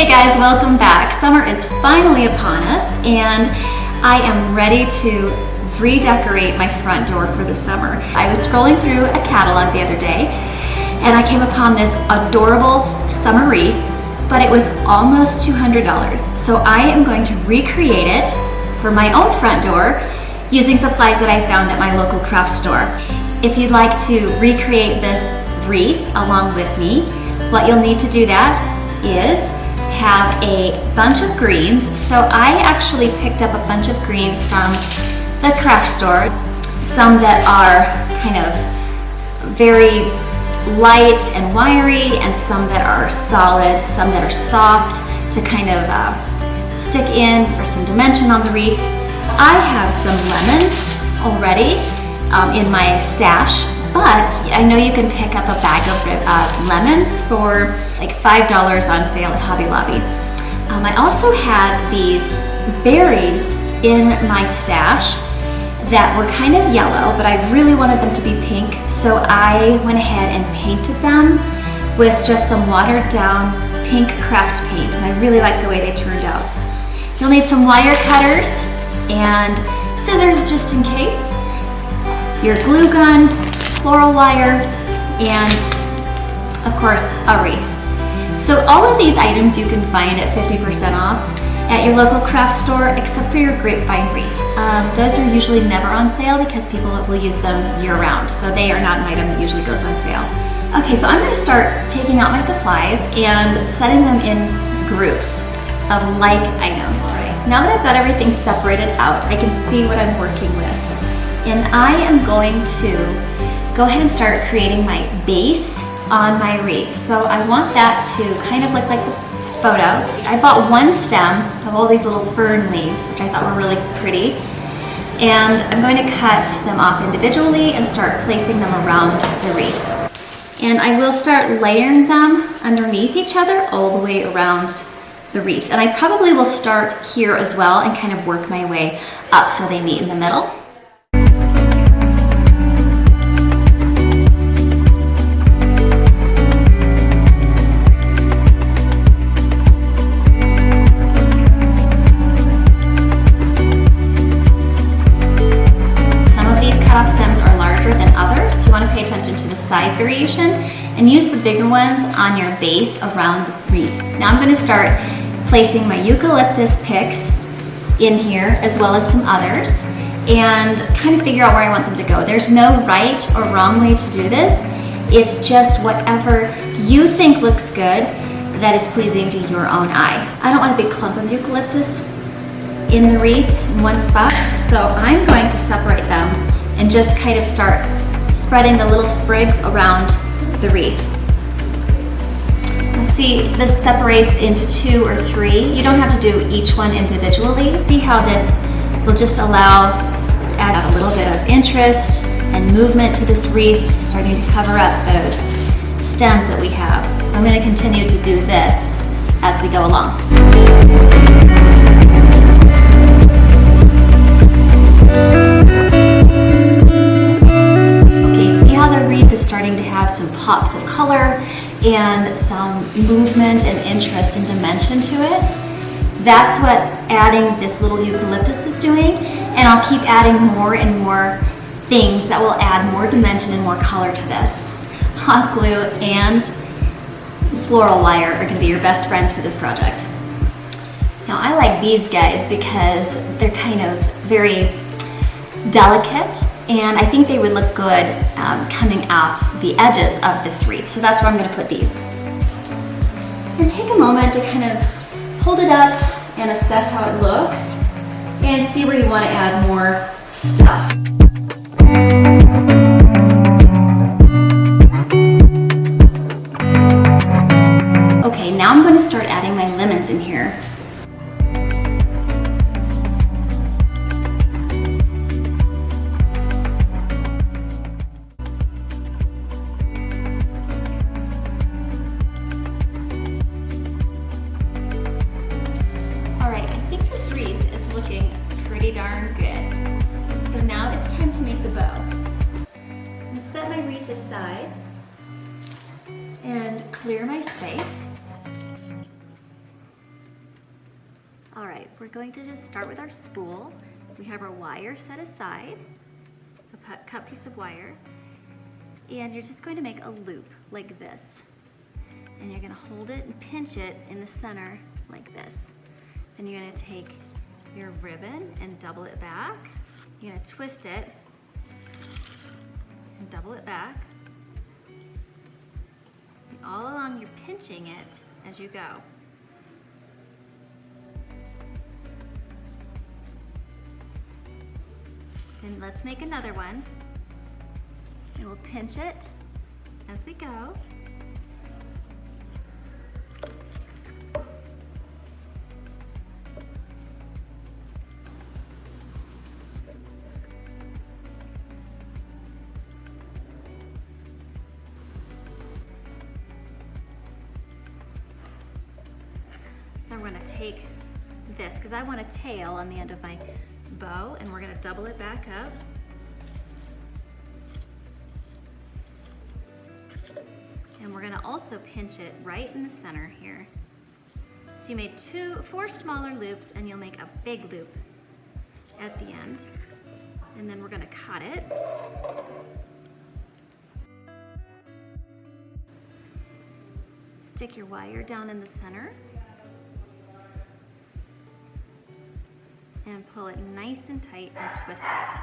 Hey guys, welcome back. Summer is finally upon us and I am ready to redecorate my front door for the summer. I was scrolling through a catalog the other day and I came upon this adorable summer wreath, but it was almost $200. So I am going to recreate it for my own front door using supplies that I found at my local craft store. If you'd like to recreate this wreath along with me, what you'll need to do that is have a bunch of greens. So I actually picked up a bunch of greens from the craft store, some that are kind of very light and wiry, and some that are solid, some that are soft to kind of stick in for some dimension on the wreath. I have some lemons already in my stash, but I know you can pick up a bag of lemons for like $5 on sale at Hobby Lobby. I also had these berries in my stash that were kind of yellow, but I really wanted them to be pink, so I went ahead and painted them with just some watered down pink craft paint, and I really like the way they turned out. You'll need some wire cutters and scissors just in case, your glue gun, floral wire, and of course a wreath. So all of these items you can find at 50% off at your local craft store, except for your grapevine wreath. Those are usually never on sale because people will use them year-round, so they are not an item that usually goes on sale. Okay, so I'm going to start taking out my supplies and setting them in groups of like items. All right, now that I've got everything separated out, I can see what I'm working with. And I am going to go ahead and start creating my base on my wreath. So I want that to kind of look like the photo. I bought one stem of all these little fern leaves, which I thought were really pretty. And I'm going to cut them off individually and start placing them around the wreath. And I will start layering them underneath each other all the way around the wreath. And I probably will start here as well and kind of work my way up so they meet in the middle. Stems are larger than others, so you want to pay attention to the size variation and use the bigger ones on your base around the wreath. Now I'm going to start placing my eucalyptus picks in here as well as some others and kind of figure out where I want them to go. There's no right or wrong way to do this. It's just whatever you think looks good that is pleasing to your own eye. I don't want a big clump of eucalyptus in the wreath in one spot, so I'm going to separate them and just kind of start spreading the little sprigs around the wreath. You'll see this separates into 2 or 3. You don't have to do each one individually. See how this will just allow to add a little bit of interest and movement to this wreath, starting to cover up those stems that we have. So I'm going to continue to do this as we go along. Starting to have some pops of color and some movement and interest and dimension to it. That's what adding this little eucalyptus is doing, and I'll keep adding more and more things that will add more dimension and more color to this. Hot glue and floral wire are going to be your best friends for this project. Now I like these guys because they're kind of very delicate, and I think they would look good coming off the edges of this wreath. So that's where I'm going to put these. And take a moment to kind of hold it up and assess how it looks and see where you want to add more stuff. Okay, now I'm going to start adding my lemons in here. Looking pretty darn good. So now it's time to make the bow. I'm going to set my wreath aside and clear my space. All right, we're going to just start with our spool. We have our wire set aside, a cut piece of wire, and you're just going to make a loop like this. And you're gonna hold it and pinch it in the center like this. Then you're gonna take your ribbon and double it back. You're gonna twist it and double it back. And all along you're pinching it as you go. And let's make another one. And we'll pinch it as we go. Then we're gonna take this, because I want a tail on the end of my bow, and we're gonna double it back up. And we're gonna also pinch it right in the center here. So you made 4 smaller loops, and you'll make a big loop at the end. And then we're gonna cut it. Stick your wire down in the center. And pull it nice and tight and twist it.